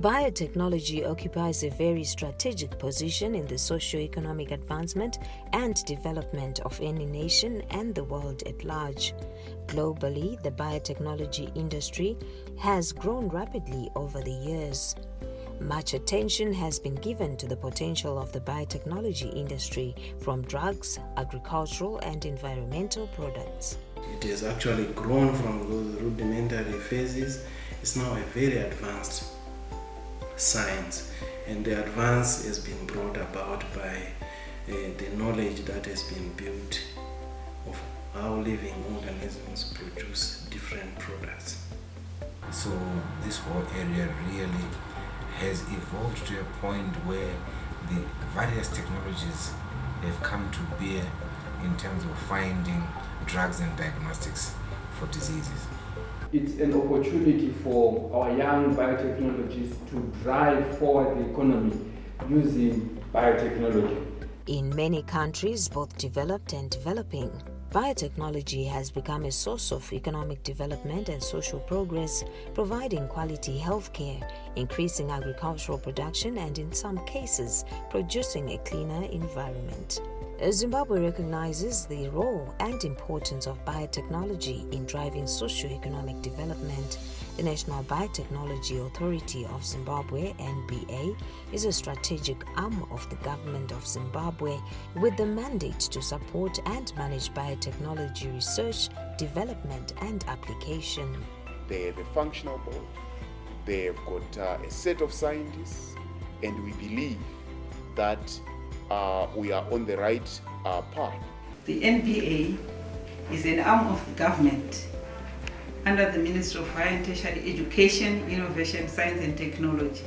Biotechnology occupies a very strategic position in the socio-economic advancement and development of any nation and the world at large. Globally, the biotechnology industry has grown rapidly over the years. Much attention has been given to the potential of the biotechnology industry from drugs, agricultural and environmental products. It has actually grown from those rudimentary phases. It's now a very advanced science, and the advance has been brought about by the knowledge that has been built of how living organisms produce different products. So this whole area really has evolved to a point where the various technologies have come to bear in terms of finding drugs and diagnostics for diseases. It's an opportunity for our young biotechnologists to drive forward the economy using biotechnology. In many countries, both developed and developing, biotechnology has become a source of economic development and social progress, providing quality healthcare, increasing agricultural production, and in some cases, producing a cleaner environment. Zimbabwe recognizes the role and importance of biotechnology in driving socio-economic development. The National Biotechnology Authority of Zimbabwe, NBA, is a strategic arm of the government of Zimbabwe with the mandate to support and manage biotechnology research, development, and application. They have a functional board, they have got a set of scientists, and we believe that we are on the right path. The NBA is an arm of the government under the Ministry of Higher and Tertiary Education, Innovation, Science and Technology,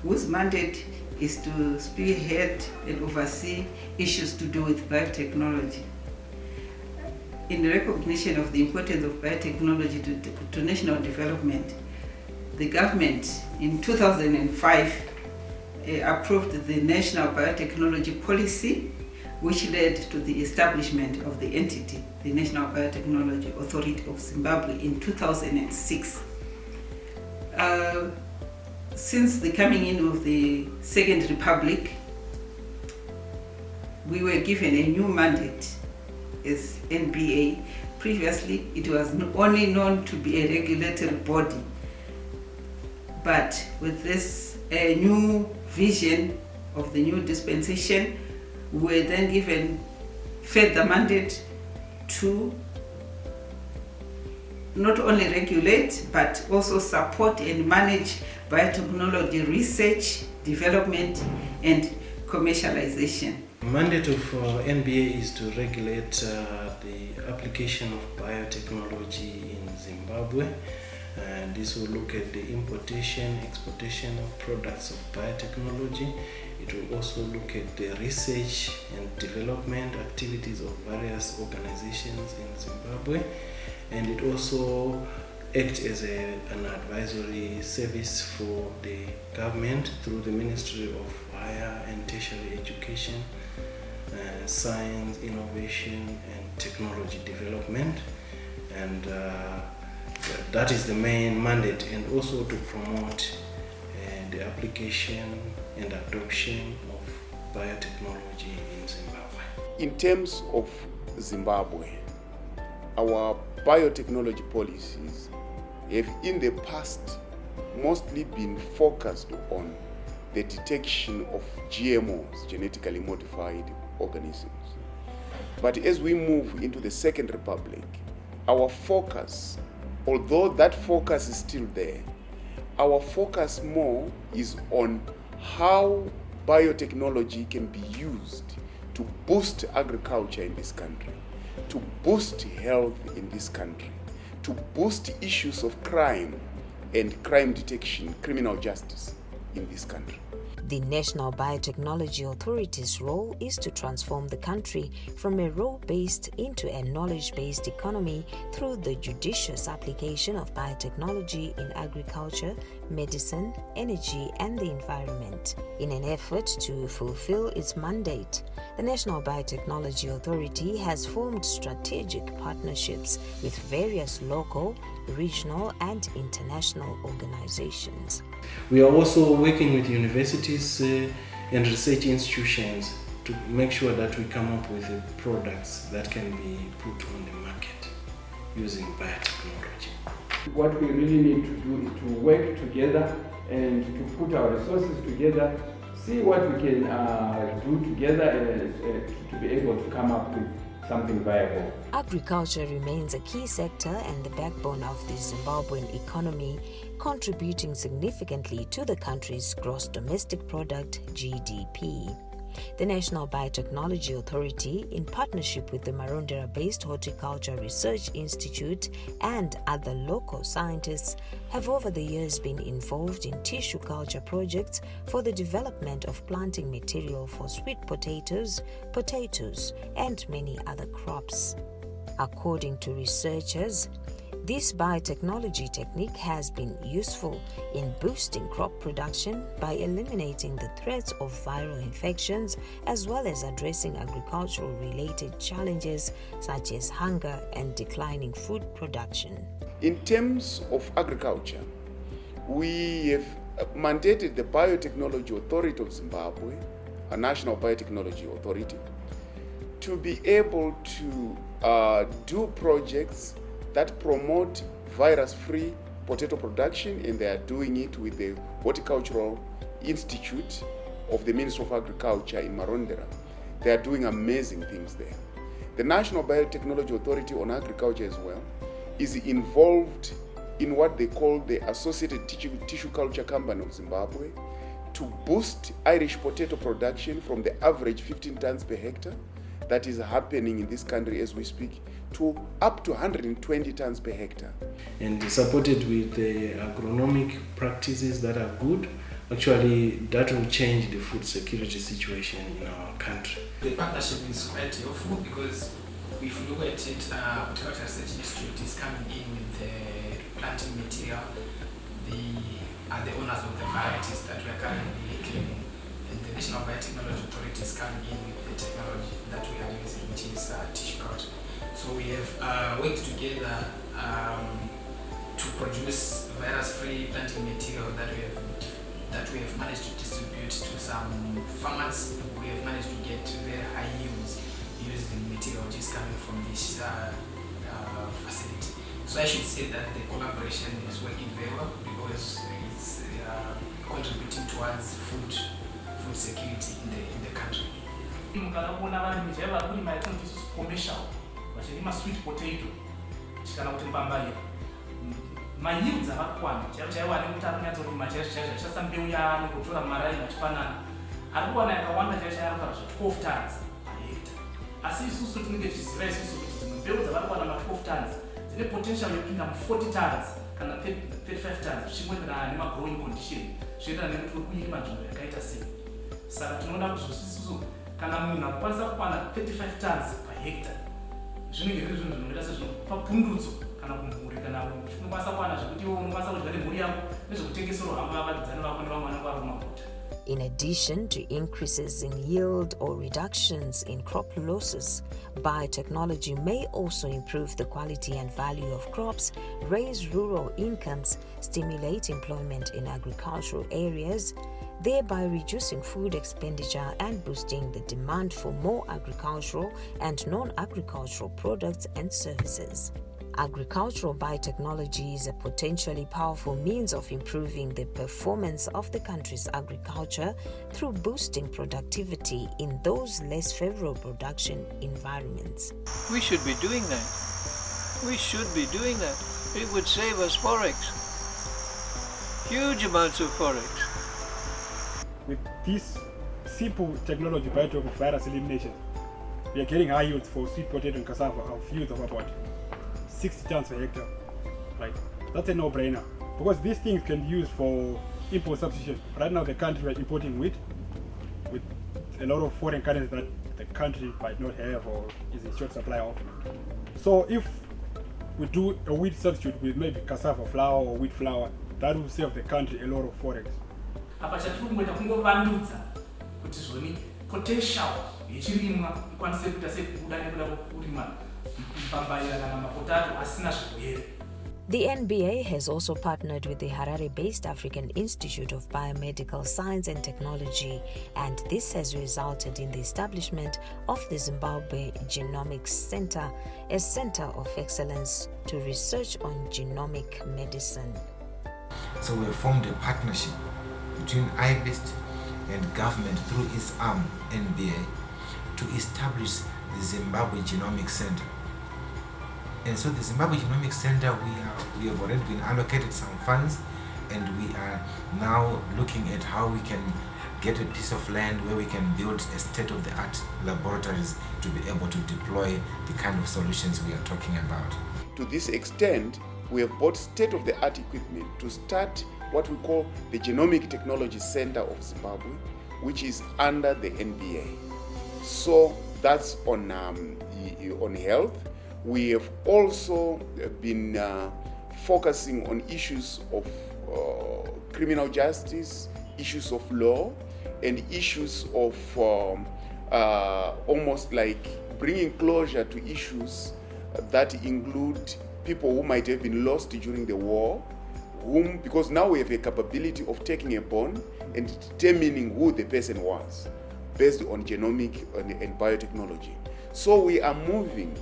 whose mandate is to spearhead and oversee issues to do with biotechnology. In recognition of the importance of biotechnology to national development, the government in 2005 approved the National Biotechnology Policy, which led to the establishment of the entity, the National Biotechnology Authority of Zimbabwe, in 2006. Since the coming in of the Second Republic, we were given a new mandate as NBA. Previously, it was only known to be a regulatory body, but with this new vision of the new dispensation, we were then given further mandate to not only regulate but also support and manage biotechnology research, development and commercialization. The mandate of NBA is to regulate the application of biotechnology in Zimbabwe. And this will look at the importation, exportation of products of biotechnology. It will also look at the research and development activities of various organizations in Zimbabwe. And it also acts as an advisory service for the government through the Ministry of Higher and Tertiary Education, Science, Innovation and Technology Development. And that is the main mandate, and also to promote the application and adoption of biotechnology in Zimbabwe. In terms of Zimbabwe, our biotechnology policies have in the past mostly been focused on the detection of GMOs, genetically modified organisms. But as we move into the Second Republic, our focus, although that focus is still there, our focus more is on how biotechnology can be used to boost agriculture in this country, to boost health in this country, to boost issues of crime and crime detection, criminal justice in this country. The National Biotechnology Authority's role is to transform the country from a role-based into a knowledge-based economy through the judicious application of biotechnology in agriculture, medicine, energy, and the environment. In an effort to fulfill its mandate, the National Biotechnology Authority has formed strategic partnerships with various local, regional, and international organizations. We are also working with universities and research institutions to make sure that we come up with the products that can be put on the market using biotechnology. What we really need to do is to work together and to put our resources together, see what we can do together to be able to come up with something viable. Agriculture remains a key sector and the backbone of the Zimbabwean economy, contributing significantly to the country's gross domestic product, GDP. The National Biotechnology Authority, in partnership with the Marondera-based Horticulture Research Institute and other local scientists, have over the years been involved in tissue culture projects for the development of planting material for sweet potatoes, and many other crops. According to researchers, this biotechnology technique has been useful in boosting crop production by eliminating the threats of viral infections as well as addressing agricultural-related challenges such as hunger and declining food production. In terms of agriculture, we have mandated the Biotechnology Authority of Zimbabwe, a national biotechnology authority, to be able to do projects that promote virus-free potato production, and they are doing it with the Horticultural Institute of the Ministry of Agriculture in Marondera. They are doing amazing things there. The National Biotechnology Authority on Agriculture as well is involved in what they call the Associated Tissue Culture Company of Zimbabwe to boost Irish potato production from the average 15 tons per hectare that is happening in this country as we speak to up to 120 tons per hectare. And supported with the agronomic practices that are good, actually that will change the food security situation in our country. The partnership is quite helpful because if you look at it, Horticulture Research Institute is coming in with the planting material. They are the owners of the varieties that we are currently claiming. And the National Biotechnology Authority is coming in with the technology that we are using, which is tissue culture. So we have worked together to produce virus-free planting material that we have managed to distribute to some farmers. We have managed to get very high yields using material which is coming from this facility. So I should say that the collaboration is working very well because it's contributing towards food security in the country. Sweet potato, chikana kuti mbambaira mayields akakwana chaiwa nekuti arikunyatsoti chaizvo chasa mbeu yaano kutora marai machifanana ari kuwana yakawanda chaizvo ari kutaura 12 tons per hectare. Asi isusu tinenge tichiziva isusu kuti dzimwe mbeu dzavari kuwana ma12 tons dzine potential yopinda mu40 tons kana 35 tons zvichingwenderana nemagrowing condition zvoenderana nekuti uri kuirima nzvimbo yakaita sei. Saka tinoona kuti isusu kana munhu akukwanisa kukwana 35 tons per hectare zvinenge zviri zvinhu zvinoita sezvinopa pundutso kana kumhuri kana unokwanisa kuwana zvekuti iwe unokwanisa kudya nemhuri yako nezvekutengesera hama vavadzidzani vako nevamwe vanenge vari mumaguta. In addition to increases in yield or reductions in crop losses, biotechnology may also improve the quality and value of crops, raise rural incomes, stimulate employment in agricultural areas, thereby reducing food expenditure and boosting the demand for more agricultural and non-agricultural products and services. Agricultural biotechnology is a potentially powerful means of improving the performance of the country's agriculture through boosting productivity in those less favorable production environments. We should be doing that. It would save us forex. Huge amounts of forex. With this simple technology, virus elimination, we are getting high yields for sweet potato and cassava of yields of about 60 tons per hectare. Right? That's a no-brainer because these things can be used for import substitution. Right now, the country we're importing wheat with a lot of foreign currencies that the country might not have or is in short supply of. So if we do a wheat substitute with maybe cassava flour or wheat flour, that will save the country a lot of forex. Apa chatiri kungoita kungovandudza kuti zvoni potential yechirimwa ikwanise kuita sekubuda nekuda kwekurima mbambaira kana mapotato asina zvirwere. The NBA has also partnered with the Harare-based African Institute of Biomedical Science and Technology, and this has resulted in the establishment of the Zimbabwe Genomics Center, a center of excellence to research on genomic medicine. So we have formed a partnership between IBIST and government through its arm, NBA, to establish the Zimbabwe Genomics Center. And so the Zimbabwe Genomics Center, we have already been allocated some funds, and we are now looking at how we can get a piece of land where we can build a state-of-the-art laboratories to be able to deploy the kind of solutions we are talking about. To this extent, we have bought state-of-the-art equipment to start what we call the Genomic Technology Center of Zimbabwe, which is under the NBA. So that's on health. We have also been focusing on issues of criminal justice, issues of law, and issues of almost like bringing closure to issues that include people who might have been lost during the war, because now we have a capability of taking a bone and determining who the person was based on genomic and biotechnology. So we are moving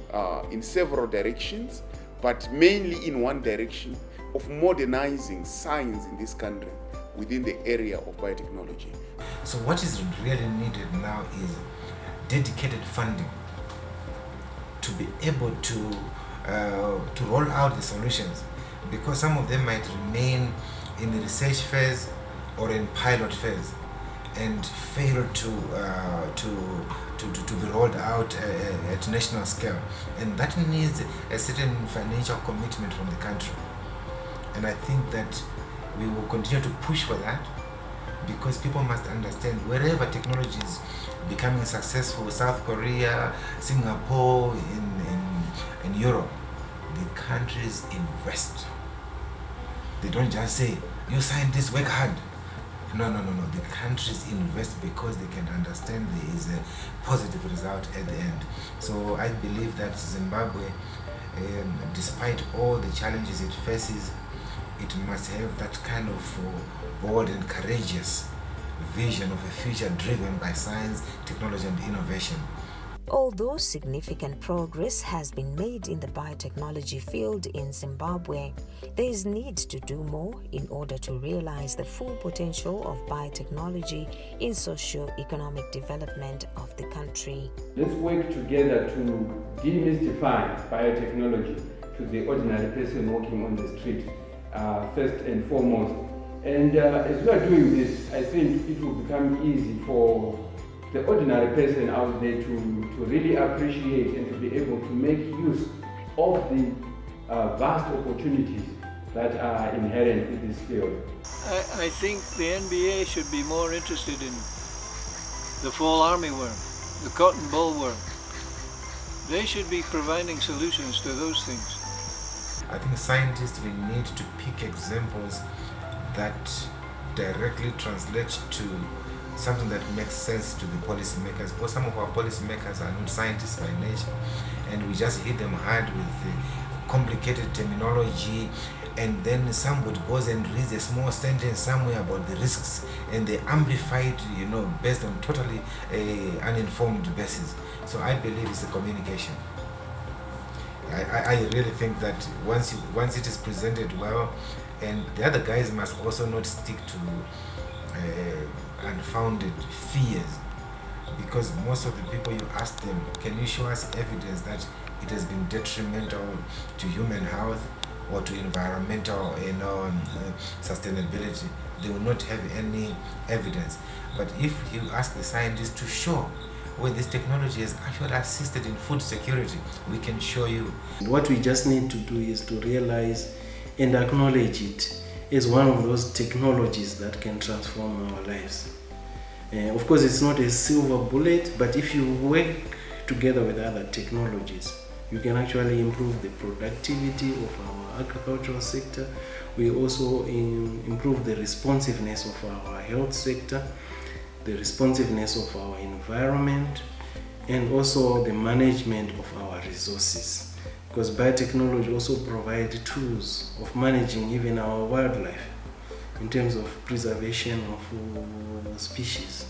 in several directions, but mainly in one direction of modernizing science in this country within the area of biotechnology. So what is really needed now is dedicated funding to be able to roll out the solutions, because some of them might remain in the research phase or in pilot phase and fail to be rolled out at national scale, and that needs a certain financial commitment from the country. And I think that we will continue to push for that, because people must understand wherever technology is becoming successful, South Korea, Singapore, in Europe, the countries invest. They don't just say, you scientists work hard. No. The countries invest because they can understand there is a positive result at the end. So I believe that Zimbabwe, despite all the challenges it faces, it must have that kind of bold and courageous vision of a future driven by science, technology, and innovation. Although significant progress has been made in the biotechnology field in Zimbabwe, there is need to do more in order to realize the full potential of biotechnology in socio-economic development of the country. Let's work together to demystify biotechnology to the ordinary person walking on the street, first and foremost. And as we are doing this, I think it will become easy for the ordinary person out there to really appreciate and to be able to make use of the vast opportunities that are inherent in this field. I think the NBA should be more interested in the fall armyworm, the cotton bollworm. They should be providing solutions to those things. I think scientists will need to pick examples that directly translate to something that makes sense to the policymakers, because some of our policymakers are not scientists by nature, and we just hit them hard with complicated terminology, and then somebody goes and reads a small sentence somewhere about the risks, and they amplify it, based on totally uninformed basis. So I believe it's a communication. I really think that once it is presented well, and the other guys must also not stick to unfounded fears, because most of the people you ask them, can you show us evidence that it has been detrimental to human health or to environmental sustainability, they will not have any evidence. But if you ask the scientists to show where this technology has actually assisted in food security, we can show you. What we just need to do is to realize and acknowledge it is one of those technologies that can transform our lives. Of course, it's not a silver bullet, but if you work together with other technologies, you can actually improve the productivity of our agricultural sector. We also improve the responsiveness of our health sector, the responsiveness of our environment, and also the management of our resources. because biotechnology also provides tools of managing even our wildlife in terms of preservation of species.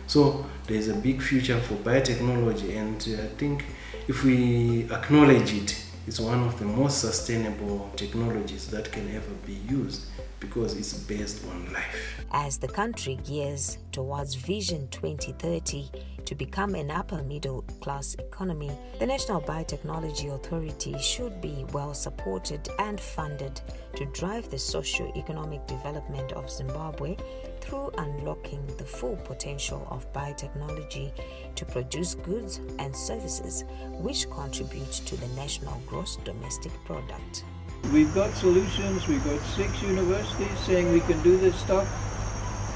So there's a big future for biotechnology, and I think if we acknowledge it, it's one of the most sustainable technologies that can ever be used because it's based on life. As the country gears towards Vision 2030 to become an upper middle class economy, the National Biotechnology Authority should be well supported and funded to drive the socio-economic development of Zimbabwe through unlocking the full potential of biotechnology to produce goods and services which contribute to the national gross domestic product. We've got solutions. We've got 6 universities saying we can do this stuff.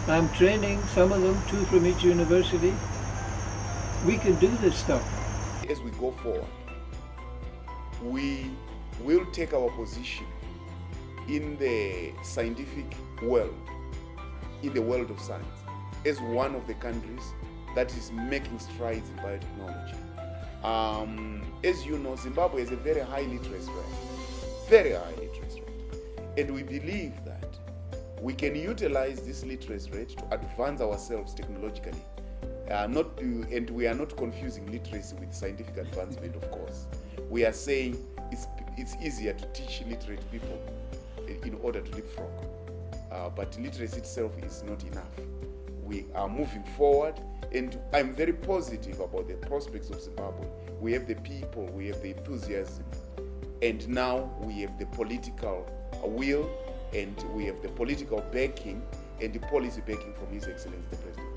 I'm training some of them, 2 from each university. We can do this stuff. As we go forward, we will take our position in the scientific world, in the world of science, as one of the countries that is making strides in biotechnology. As you know, Zimbabwe is a very high literacy rate, very high literacy rate. And we believe that we can utilize this literacy rate to advance ourselves technologically. And we are not confusing literacy with scientific advancement, of course. We are saying it's easier to teach literate people in order to leapfrog. But literacy itself is not enough. We are moving forward, and I'm very positive about the prospects of Zimbabwe. We have the people, we have the enthusiasm, and now we have the political will, and we have the political backing and the policy backing from His Excellency the President.